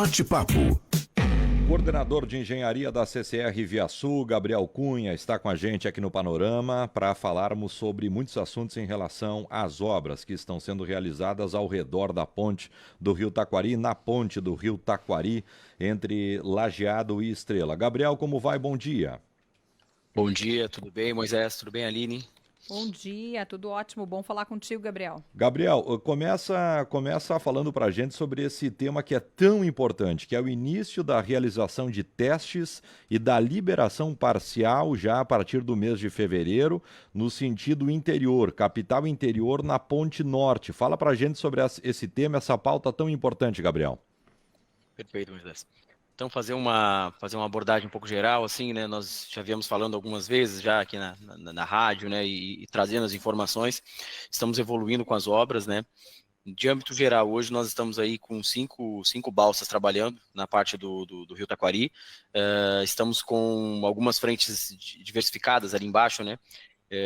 Bate-papo. Coordenador de Engenharia da CCR Viasul, Gabriel Cunha, está com a gente aqui no Panorama para falarmos sobre muitos assuntos em relação às obras que estão sendo realizadas ao redor da ponte do Rio Taquari, na ponte do Rio Taquari, entre Lajeado e Estrela. Gabriel, como vai? Bom dia. Bom dia, tudo bem, Moisés? Tudo bem, Aline? Bom dia, tudo ótimo. Bom falar contigo, Gabriel. Gabriel, começa falando para a gente sobre esse tema que é tão importante, que é o início da realização de testes e da liberação parcial já a partir do mês de fevereiro, no sentido interior, capital interior, na Ponte Norte. Fala para a gente sobre esse tema, essa pauta tão importante, Gabriel. Perfeito, Moisés. Então, fazer uma abordagem um pouco geral, assim, né? Nós já viemos falando algumas vezes já aqui na rádio, né? E trazendo as informações. Estamos evoluindo com as obras, né? De âmbito geral, hoje nós estamos aí com cinco balsas trabalhando na parte do Rio Taquari. Estamos com algumas frentes diversificadas ali embaixo, né?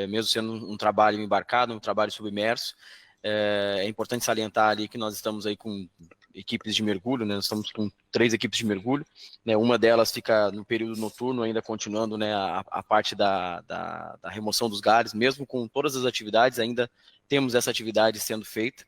Mesmo sendo um trabalho embarcado, um trabalho submerso. É importante salientar ali que nós estamos aí com equipes de mergulho, né? Nós estamos com 3 equipes de mergulho, né? Uma delas fica no período noturno, ainda continuando, né, a parte da remoção dos galhos, mesmo com todas as atividades, ainda temos essa atividade sendo feita.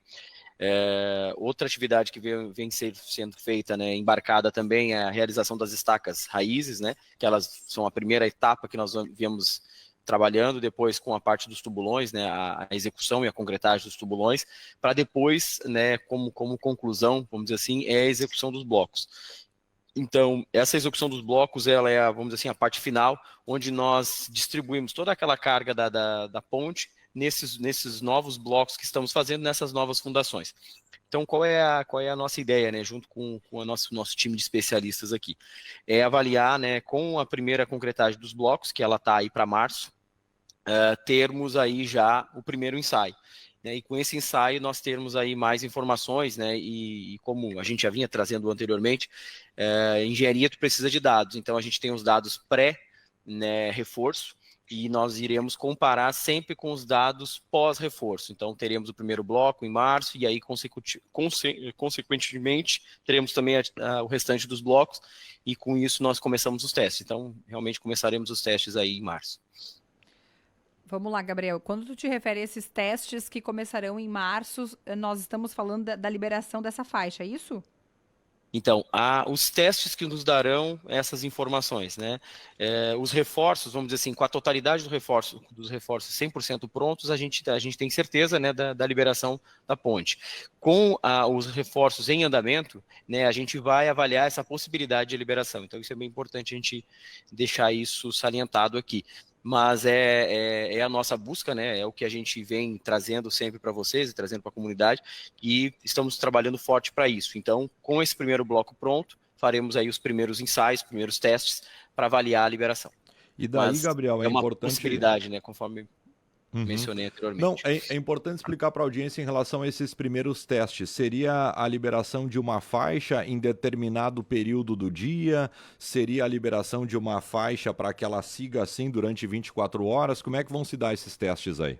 Outra atividade que vem sendo feita, né, embarcada também, é a realização das estacas raízes, né? Que elas são a primeira etapa que nós viemos trabalhando, depois com a parte dos tubulões, né, a execução e a concretagem dos tubulões, para depois, né, como conclusão, vamos dizer assim, é a execução dos blocos. Então, essa execução dos blocos, ela é, vamos dizer assim, a parte final, onde nós distribuímos toda aquela carga da ponte nesses novos blocos que estamos fazendo, nessas novas fundações. Então, qual é a nossa ideia, né, junto com o nosso time de especialistas aqui? É avaliar, né, com a primeira concretagem dos blocos, que ela está aí para março, termos aí já o primeiro ensaio, né? E com esse ensaio nós termos aí mais informações, né? E como a gente já vinha trazendo anteriormente, engenharia tu precisa de dados, então a gente tem os dados pré, né, reforço, e nós iremos comparar sempre com os dados pós-reforço. Então teremos o primeiro bloco em março, e aí consequentemente teremos também o restante dos blocos, e com isso nós começamos os testes. Então realmente começaremos os testes aí em março. Vamos lá, Gabriel. Quando tu te refere a esses testes que começarão em março, nós estamos falando da liberação dessa faixa, é isso? Então, os testes que nos darão essas informações, né? Os reforços, vamos dizer assim, com a totalidade dos reforços 100% prontos, a gente tem certeza, né, da liberação da ponte. Com os reforços em andamento, né, a gente vai avaliar essa possibilidade de liberação. Então, isso é bem importante a gente deixar isso salientado aqui. Mas é a nossa busca, né? É o que a gente vem trazendo sempre para vocês e trazendo para a comunidade, e estamos trabalhando forte para isso. Então, com esse primeiro bloco pronto, faremos aí os primeiros ensaios, primeiros testes para avaliar a liberação. E daí, Mas Gabriel, é uma possibilidade, né? Conforme mencionei anteriormente. Não, é importante explicar para a audiência em relação a esses primeiros testes. Seria a liberação de uma faixa em determinado período do dia? Seria a liberação de uma faixa para que ela siga assim durante 24 horas? Como é que vão se dar esses testes aí?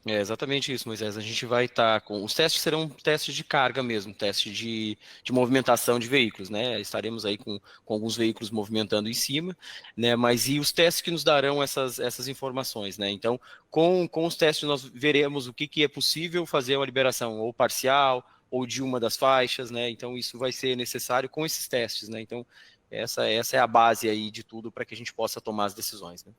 É exatamente isso, Moisés. A gente vai estar com... Os testes serão testes de carga mesmo, teste de movimentação de veículos, né? Estaremos aí com alguns veículos movimentando em cima, né? Mas e os testes que nos darão essas informações, né? Então, com os testes nós veremos o que é possível fazer uma liberação ou parcial ou de uma das faixas, né? Então, isso vai ser necessário com esses testes, né? Então, essa é a base aí de tudo para que a gente possa tomar as decisões, né?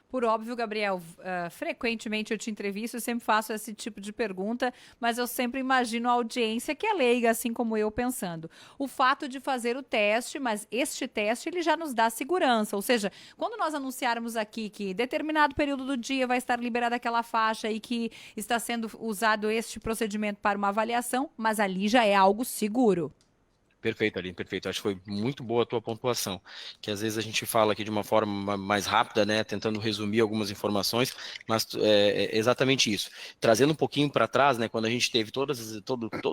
Por óbvio, Gabriel, frequentemente eu te entrevisto, eu sempre faço esse tipo de pergunta, mas eu sempre imagino a audiência que é leiga, assim como eu, pensando. O fato de fazer o teste, mas este teste ele já nos dá segurança, ou seja, quando nós anunciarmos aqui que determinado período do dia vai estar liberada aquela faixa e que está sendo usado este procedimento para uma avaliação, mas ali já é algo seguro. Perfeito, Aline, perfeito. Acho que foi muito boa a tua pontuação, que às vezes a gente fala aqui de uma forma mais rápida, né, tentando resumir algumas informações, mas é exatamente isso. Trazendo um pouquinho para trás, né, quando a gente teve todo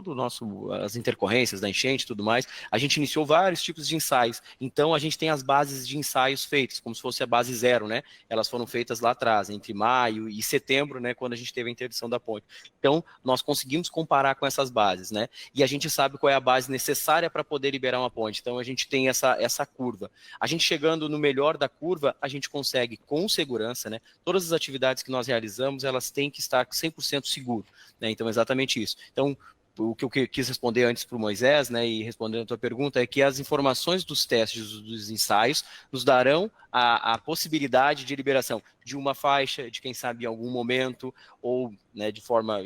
o nosso, as intercorrências da enchente e tudo mais, a gente iniciou vários tipos de ensaios. Então, a gente tem as bases de ensaios feitas, como se fosse a base zero, né? Elas foram feitas lá atrás, entre maio e setembro, né, quando a gente teve a interdição da ponte. Então, nós conseguimos comparar com essas bases, né? E a gente sabe qual é a base necessária para para poder liberar uma ponte. Então a gente tem essa curva. A gente chegando no melhor da curva, a gente consegue com segurança, né? Todas as atividades que nós realizamos, elas têm que estar 100% seguro, né? Então é exatamente isso. Então o que eu quis responder antes para o Moisés, né, e respondendo a tua pergunta, é que as informações dos testes, dos ensaios, nos darão a possibilidade de liberação de uma faixa, de quem sabe em algum momento, ou, né, de forma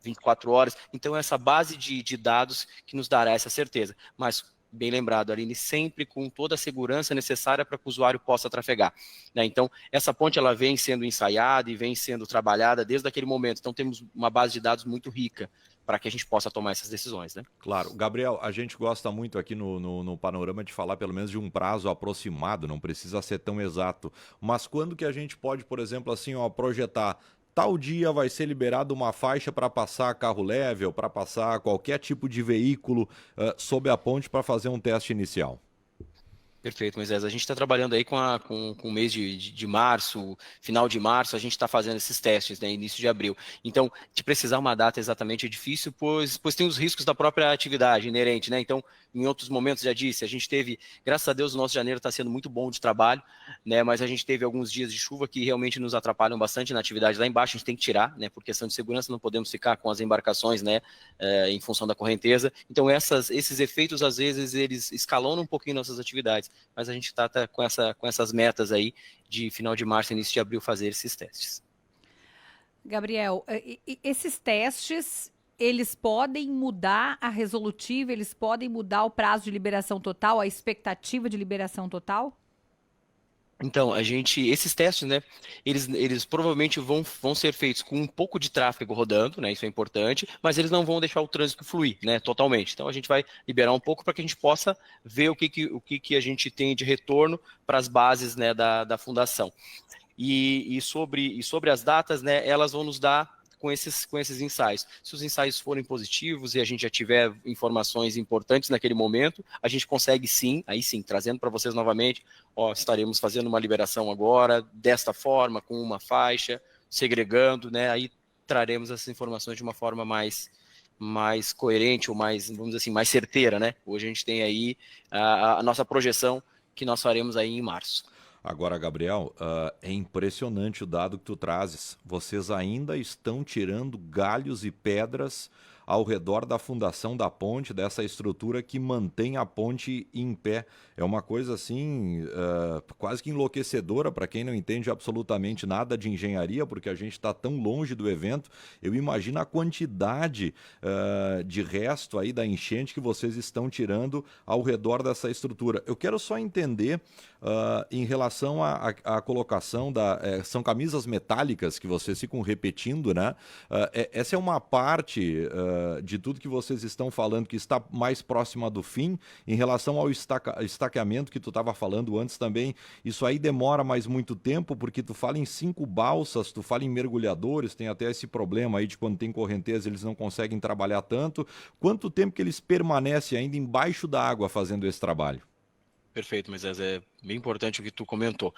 24 horas. Então, essa base de dados que nos dará essa certeza. Mas, bem lembrado, Aline, sempre com toda a segurança necessária para que o usuário possa trafegar, né? Então, essa ponte ela vem sendo ensaiada e vem sendo trabalhada desde aquele momento. Então, temos uma base de dados muito rica para que a gente possa tomar essas decisões, né? Claro. Gabriel, a gente gosta muito aqui no Panorama de falar pelo menos de um prazo aproximado, não precisa ser tão exato. Mas quando que a gente pode, por exemplo, assim, ó, projetar tal dia vai ser liberada uma faixa para passar carro leve ou para passar qualquer tipo de veículo sob a ponte para fazer um teste inicial? Perfeito, Moisés. A gente está trabalhando aí com o mês de março, final de março, a gente está fazendo esses testes, né, início de abril. Então, de precisar uma data exatamente é difícil, pois tem os riscos da própria atividade inerente, né? Então, em outros momentos, já disse, a gente teve, graças a Deus, o nosso janeiro está sendo muito bom de trabalho, né? Mas a gente teve alguns dias de chuva que realmente nos atrapalham bastante na atividade lá embaixo, a gente tem que tirar, né? Por questão de segurança, não podemos ficar com as embarcações, né? Em função da correnteza. Então, esses efeitos, às vezes, eles escalonam um pouquinho nossas atividades. Mas a gente está com essas metas aí de final de março, início de abril, fazer esses testes. Gabriel, esses testes, eles podem mudar a resolutiva, eles podem mudar o prazo de liberação total, a expectativa de liberação total? Então, esses testes, né, eles provavelmente vão ser feitos com um pouco de tráfego rodando, né, isso é importante, mas eles não vão deixar o trânsito fluir, né, totalmente. Então, a gente vai liberar um pouco para que a gente possa ver o que a gente tem de retorno para as bases, né, da fundação. E sobre as datas, né, elas vão nos dar com esses ensaios. Se os ensaios forem positivos e a gente já tiver informações importantes naquele momento, a gente consegue sim, aí sim, trazendo para vocês novamente, ó, estaremos fazendo uma liberação agora, desta forma, com uma faixa, segregando, né, aí traremos essas informações de uma forma mais coerente ou mais, vamos dizer assim, mais certeira, né? Hoje a gente tem aí a nossa projeção que nós faremos aí em março. Agora, Gabriel, é impressionante o dado que tu trazes. Vocês ainda estão tirando galhos e pedras ao redor da fundação da ponte, dessa estrutura que mantém a ponte em pé. É uma coisa assim, quase que enlouquecedora para quem não entende absolutamente nada de engenharia, porque a gente está tão longe do evento. Eu imagino a quantidade de resto aí da enchente que vocês estão tirando ao redor dessa estrutura. Eu quero só entender em relação à colocação são camisas metálicas que vocês ficam repetindo, né? Essa é uma parte de tudo que vocês estão falando que está mais próxima do fim. Em relação ao estaqueamento que tu estava falando antes também, isso aí demora mais muito tempo, porque tu fala em 5 balsas, tu fala em mergulhadores, tem até esse problema aí de quando tem correnteza eles não conseguem trabalhar tanto. Quanto tempo que eles permanecem ainda embaixo da água fazendo esse trabalho? Perfeito, mas é bem importante o que tu comentou.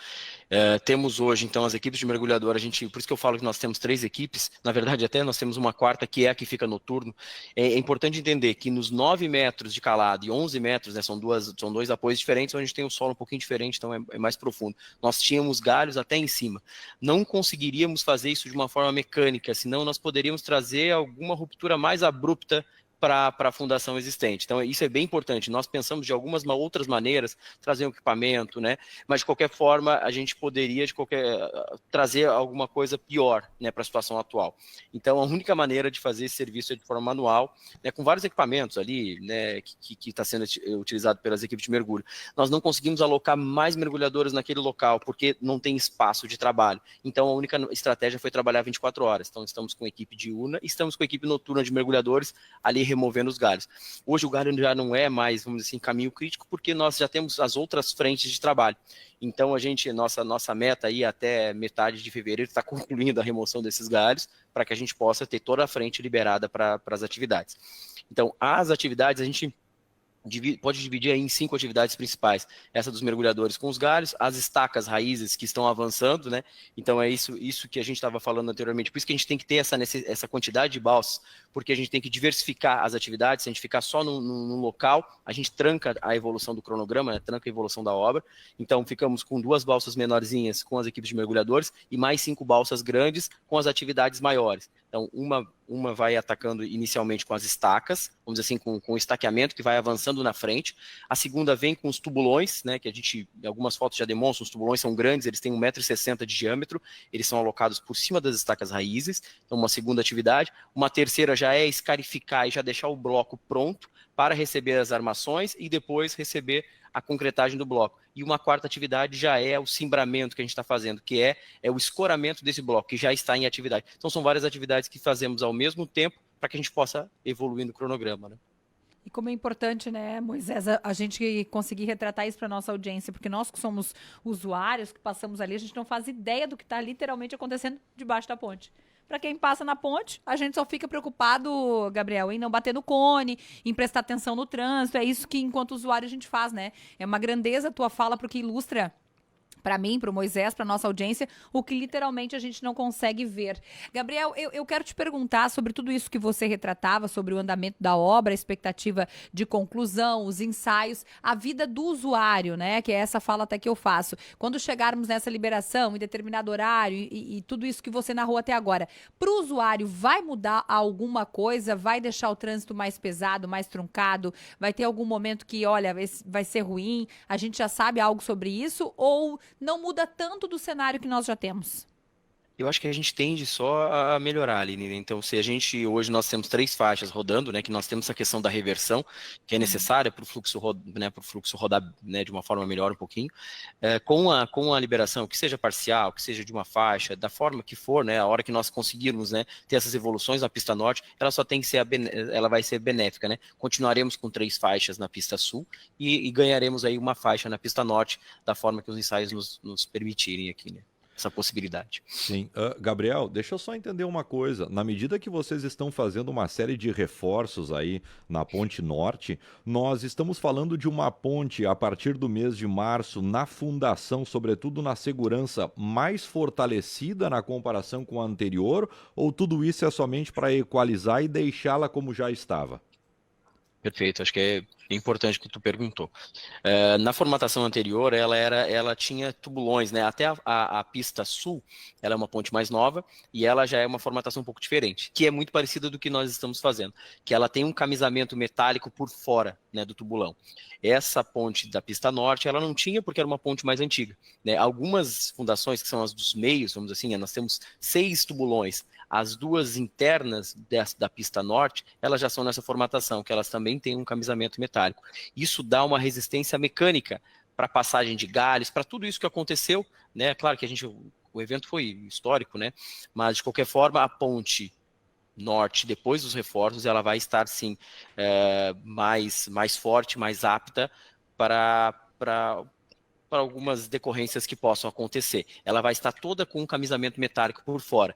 Temos hoje, então, as equipes de mergulhador, por isso que eu falo que nós temos 3 equipes, na verdade até nós temos uma quarta que é a que fica noturno. É importante entender que nos 9 metros de calado e 11 metros, né, são dois apoios diferentes, onde a gente tem um solo um pouquinho diferente, então é mais profundo. Nós tínhamos galhos até em cima. Não conseguiríamos fazer isso de uma forma mecânica, senão nós poderíamos trazer alguma ruptura mais abrupta para a fundação existente. Então, isso é bem importante. Nós pensamos de algumas outras maneiras, trazer um equipamento, né? Mas, de qualquer forma, a gente poderia trazer alguma coisa pior, né, para a situação atual. Então, a única maneira de fazer esse serviço é de forma manual, né, com vários equipamentos ali, né, que está sendo utilizado pelas equipes de mergulho. Nós não conseguimos alocar mais mergulhadores naquele local, porque não tem espaço de trabalho. Então, a única estratégia foi trabalhar 24 horas. Então, estamos com equipe diurna, estamos com equipe noturna de mergulhadores ali removendo os galhos. Hoje o galho já não é mais, vamos dizer assim, caminho crítico, porque nós já temos as outras frentes de trabalho. Então nossa meta aí até metade de fevereiro está concluindo a remoção desses galhos, para que a gente possa ter toda a frente liberada para as atividades. Então, as atividades a gente pode dividir aí em 5 atividades principais. Essa dos mergulhadores com os galhos, as estacas raízes que estão avançando, né? Então é isso que a gente estava falando anteriormente. Por isso que a gente tem que ter essa quantidade de balsas, porque a gente tem que diversificar as atividades. Se a gente ficar só num local, a gente tranca a evolução do cronograma, né? Tranca a evolução da obra. Então, ficamos com 2 balsas menorzinhas com as equipes de mergulhadores e mais 5 balsas grandes com as atividades maiores. Então, uma vai atacando inicialmente com as estacas, vamos dizer assim, com o estaqueamento que vai avançando na frente. A segunda vem com os tubulões, né, que a gente, algumas fotos já demonstram, os tubulões são grandes, eles têm 1,60 m de diâmetro, eles são alocados por cima das estacas raízes, então uma segunda atividade. Uma terceira já é escarificar e já deixar o bloco pronto para receber as armações e depois receber a concretagem do bloco. E uma quarta atividade já é o cimbramento que a gente está fazendo, que é o escoramento desse bloco, que já está em atividade. Então são várias atividades que fazemos ao mesmo tempo para que a gente possa evoluir no cronograma, né? E como é importante, né, Moisés, a gente conseguir retratar isso para nossa audiência, porque nós que somos usuários, que passamos ali, a gente não faz ideia do que está literalmente acontecendo debaixo da ponte. Para quem passa na ponte, a gente só fica preocupado, Gabriel, em não bater no cone, em prestar atenção no trânsito. É isso que, enquanto usuário, a gente faz, né? É uma grandeza a tua fala, porque ilustra para mim, para o Moisés, para nossa audiência, o que literalmente a gente não consegue ver. Gabriel, eu quero te perguntar sobre tudo isso que você retratava, sobre o andamento da obra, a expectativa de conclusão, os ensaios, a vida do usuário, né? Que é essa fala até que eu faço. Quando chegarmos nessa liberação, em determinado horário e tudo isso que você narrou até agora, para o usuário vai mudar alguma coisa? Vai deixar o trânsito mais pesado, mais truncado? Vai ter algum momento que, olha, vai ser ruim? A gente já sabe algo sobre isso? Ou não muda tanto do cenário que nós já temos? Eu acho que a gente tende só a melhorar, Aline, né? Então, se a gente, hoje nós temos 3 faixas rodando, né, que nós temos essa questão da reversão, que é necessária para o fluxo, né, rodar, né, de uma forma melhor um pouquinho, com a liberação, que seja parcial, que seja de uma faixa, da forma que for, né, a hora que nós conseguirmos, né, ter essas evoluções na pista norte, ela só tem que ser, ela vai ser benéfica, né? Continuaremos com 3 faixas na pista sul e ganharemos aí uma faixa na pista norte, da forma que os ensaios nos permitirem aqui, né? Essa possibilidade. Sim. Gabriel, deixa eu só entender uma coisa. Na medida que vocês estão fazendo uma série de reforços aí na Ponte Norte, nós estamos falando de uma ponte a partir do mês de março na fundação, sobretudo na segurança, mais fortalecida na comparação com a anterior, ou tudo isso é somente para equalizar e deixá-la como já estava? Perfeito, acho que é importante que tu perguntou. Na formatação anterior, ela tinha tubulões, né? Até a pista sul, ela é uma ponte mais nova e ela já é uma formatação um pouco diferente, que é muito parecida do que nós estamos fazendo, que ela tem um camisamento metálico por fora, né, do tubulão. Essa ponte da pista norte, ela não tinha porque era uma ponte mais antiga, né? Algumas fundações, que são as dos meios, vamos dizer assim, nós temos 6 tubulões. As 2 internas da pista norte, elas já são nessa formatação, que elas também têm um camisamento metálico. Isso dá uma resistência mecânica para passagem de galhos, para tudo isso que aconteceu, né? Claro que o evento foi histórico, né? Mas de qualquer forma, a ponte norte, depois dos reforços, ela vai estar sim mais forte, mais apta para algumas decorrências que possam acontecer. Ela vai estar toda com um camisamento metálico por fora.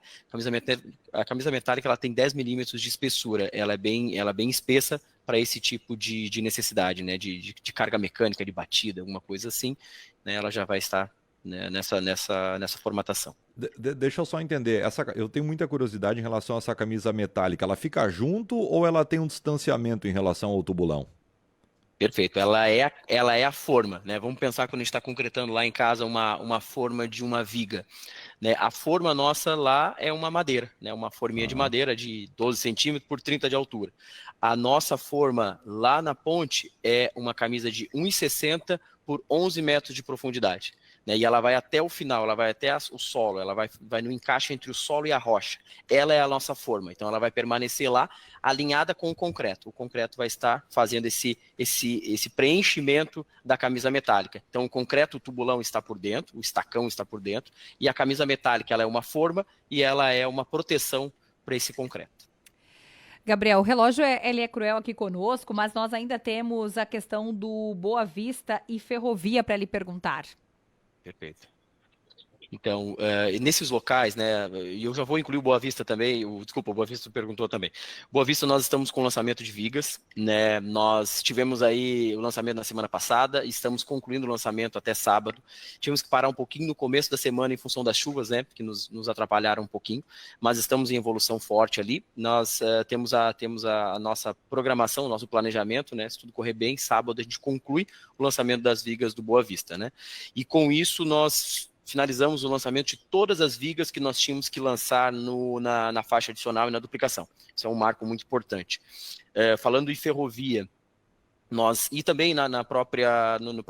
A camisa metálica ela tem 10 milímetros de espessura, ela é bem espessa para esse tipo de necessidade, né, de carga mecânica, de batida, alguma coisa assim, né, ela já vai estar, né, nessa formatação. Deixa eu só entender, eu tenho muita curiosidade em relação a essa camisa metálica, ela fica junto ou ela tem um distanciamento em relação ao tubulão? Perfeito, ela é a forma, né? Vamos pensar quando a gente está concretando lá em casa uma forma de uma viga, né? A forma nossa lá é uma madeira, né? Uma forminha de madeira de 12 centímetros por 30 de altura. A nossa forma lá na ponte é uma camisa de 1,60 por 11 metros de profundidade, né? E ela vai até o final, ela vai até o solo, ela vai no encaixe entre o solo e a rocha. Ela é a nossa forma, então ela vai permanecer lá alinhada com o concreto. O concreto vai estar fazendo esse preenchimento da camisa metálica. Então o concreto, o tubulão está por dentro, o estacão está por dentro, e a camisa metálica ela é uma forma e ela é uma proteção para esse concreto. Gabriel, o relógio ele é cruel aqui conosco, mas nós ainda temos a questão do Boa Vista e Ferrovia para lhe perguntar. Perfeito. Então, nesses locais, né, e eu já vou incluir o Boa Vista também, desculpa, o Boa Vista perguntou também. Boa Vista, nós estamos com o lançamento de vigas, né, nós tivemos aí o lançamento na semana passada, estamos concluindo o lançamento até sábado, tivemos que parar um pouquinho no começo da semana em função das chuvas, né, que nos atrapalharam um pouquinho, mas estamos em evolução forte ali, nós temos a nossa programação, o nosso planejamento, né, se tudo correr bem, sábado a gente conclui o lançamento das vigas do Boa Vista, né, e com isso nós finalizamos o lançamento de todas as vigas que nós tínhamos que lançar na faixa adicional e na duplicação. Isso é um marco muito importante. Falando em ferrovia, e também no próprio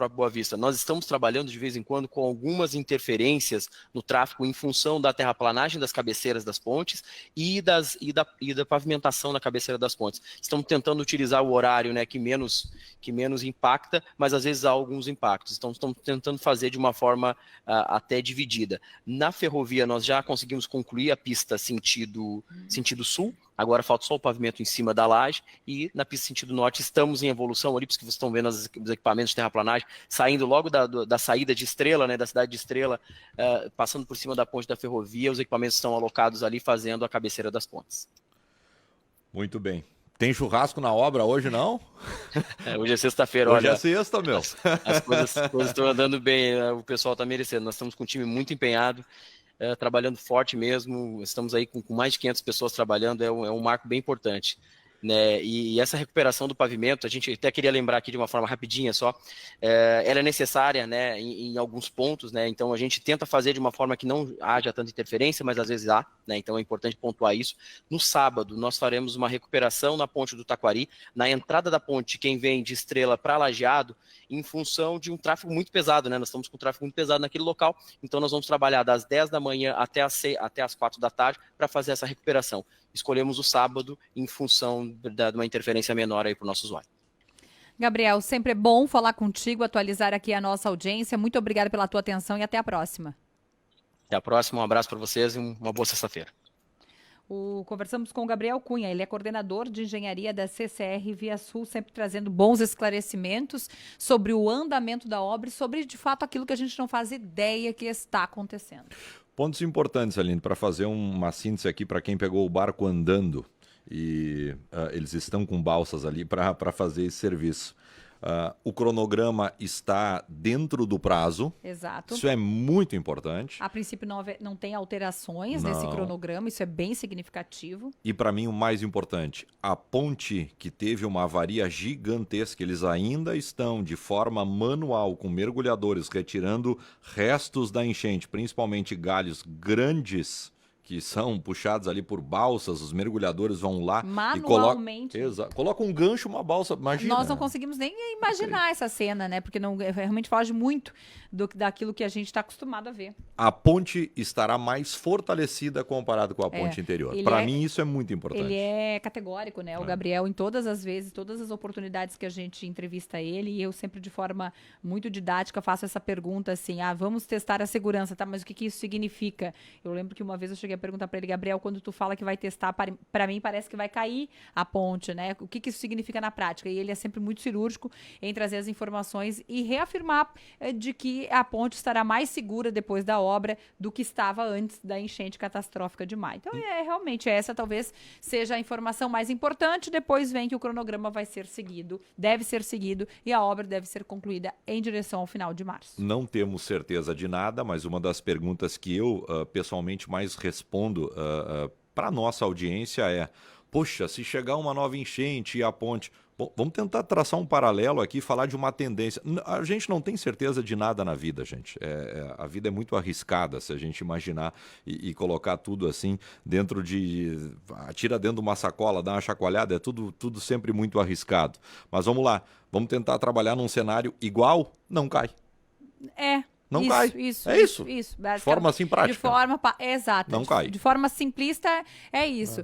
Boa Vista, nós estamos trabalhando de vez em quando com algumas interferências no tráfego em função da terraplanagem das cabeceiras das pontes e da pavimentação na cabeceira das pontes. Estamos tentando utilizar o horário, né, que menos impacta, mas às vezes há alguns impactos. Então, estamos tentando fazer de uma forma até dividida. Na ferrovia, nós já conseguimos concluir a pista sentido sul, agora falta só o pavimento em cima da laje, e na pista sentido norte estamos em evolução ali, porque vocês estão vendo os equipamentos de terraplanagem saindo logo da saída de Estrela, né, da cidade de Estrela, passando por cima da ponte da ferrovia, os equipamentos estão alocados ali fazendo a cabeceira das pontes. Muito bem. Tem churrasco na obra hoje, não? Hoje é sexta-feira, olha. Hoje é sexta, meu. As coisas estão andando bem, o pessoal está merecendo. Nós estamos com um time muito empenhado, trabalhando forte mesmo, estamos aí com mais de 500 pessoas trabalhando, é um marco bem importante. Né? E essa recuperação do pavimento, a gente até queria lembrar aqui de uma forma rapidinha só, ela é necessária, né, em alguns pontos, né? Então a gente tenta fazer de uma forma que não haja tanta interferência, mas às vezes há, né? Então é importante pontuar isso. No sábado nós faremos uma recuperação na ponte do Taquari, na entrada da ponte, quem vem de Estrela para Lajeado, em função de um tráfego muito pesado, né? Nós estamos com um tráfego muito pesado naquele local, então nós vamos trabalhar das 10 da manhã até as 4 da tarde para fazer essa recuperação. Escolhemos o sábado em função de uma interferência menor aí para o nosso usuário. Gabriel, sempre é bom falar contigo, atualizar aqui a nossa audiência. Muito obrigada pela tua atenção e até a próxima. Até a próxima, um abraço para vocês e uma boa sexta-feira. Conversamos com o Gabriel Cunha, ele é coordenador de engenharia da CCR Via Sul, sempre trazendo bons esclarecimentos sobre o andamento da obra e sobre, de fato, aquilo que a gente não faz ideia que está acontecendo. Pontos importantes, Aline, para fazer uma síntese aqui para quem pegou o barco andando e eles estão com balsas ali para fazer esse serviço. O cronograma está dentro do prazo. Exato. Isso é muito importante. A princípio não tem alterações nesse cronograma, isso é bem significativo. E para mim o mais importante, a ponte que teve uma avaria gigantesca, eles ainda estão de forma manual, com mergulhadores, retirando restos da enchente, principalmente galhos grandes, que são puxados ali por balsas, os mergulhadores vão lá manualmente. E colocam um gancho, uma balsa, imagina. Nós não conseguimos nem imaginar essa cena, né? Porque realmente foge muito daquilo que a gente está acostumado a ver. A ponte estará mais fortalecida comparado com a ponte anterior. Para mim isso é muito importante. Ele é categórico, né? O Gabriel, em todas as vezes, todas as oportunidades que a gente entrevista ele, e eu sempre de forma muito didática faço essa pergunta assim, vamos testar a segurança, tá? Mas o que isso significa? Eu lembro que uma vez eu cheguei a perguntar para ele, Gabriel, quando tu fala que vai testar, para mim parece que vai cair a ponte, né? O que isso significa na prática? E ele é sempre muito cirúrgico em trazer as informações e reafirmar de que a ponte estará mais segura depois da obra do que estava antes da enchente catastrófica de maio. Então, realmente, essa talvez seja a informação mais importante. Depois vem que o cronograma vai ser seguido, deve ser seguido, e a obra deve ser concluída em direção ao final de março. Não temos certeza de nada, mas uma das perguntas que eu pessoalmente mais respondo para a nossa audiência é: poxa, se chegar uma nova enchente e a ponte... Bom, vamos tentar traçar um paralelo aqui, falar de uma tendência. A gente não tem certeza de nada na vida, gente. A vida é muito arriscada se a gente imaginar e colocar tudo assim dentro de... Atira dentro de uma sacola, dá uma chacoalhada, é tudo sempre muito arriscado. Mas vamos lá, vamos tentar trabalhar num cenário igual, não cai. Não cai. Isso. De forma assim prática. De forma, exato. Não cai. De forma simplista, é isso.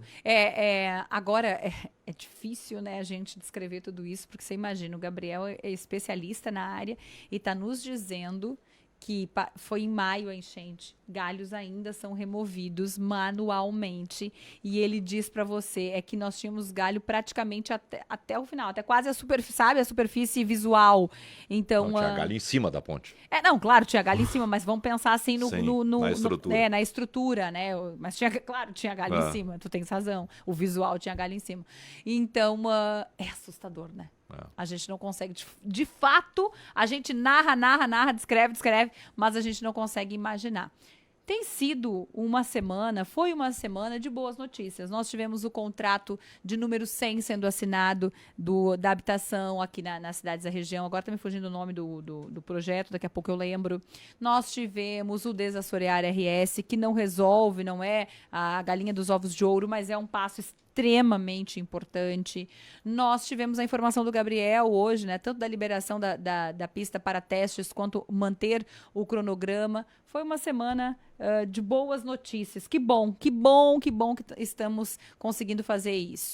Agora, é difícil, né, a gente descrever tudo isso, porque você imagina, o Gabriel é especialista na área e está nos dizendo que foi em maio a enchente, galhos ainda são removidos manualmente, e ele diz para você que nós tínhamos galho praticamente até o final, até quase a superfície, sabe, a superfície visual. Então, Não, tinha galho em cima da ponte. não, claro, tinha galho em cima, mas vamos pensar assim na estrutura. na estrutura, né? Mas tinha galho em cima, tu tens razão. O visual tinha galho em cima. Então, é assustador, né? A gente não consegue, de fato, a gente narra, descreve, mas a gente não consegue imaginar. Tem sido foi uma semana de boas notícias. Nós tivemos o contrato de número 100 sendo assinado da habitação aqui nas cidades da região. Agora está me fugindo o nome do projeto, daqui a pouco eu lembro. Nós tivemos o Desassorear RS, que não resolve, não é a galinha dos ovos de ouro, mas é um passo extremamente importante. Nós tivemos a informação do Gabriel hoje, né, tanto da liberação da pista para testes, quanto manter o cronograma. Foi uma semana de boas notícias. Que bom que estamos conseguindo fazer isso.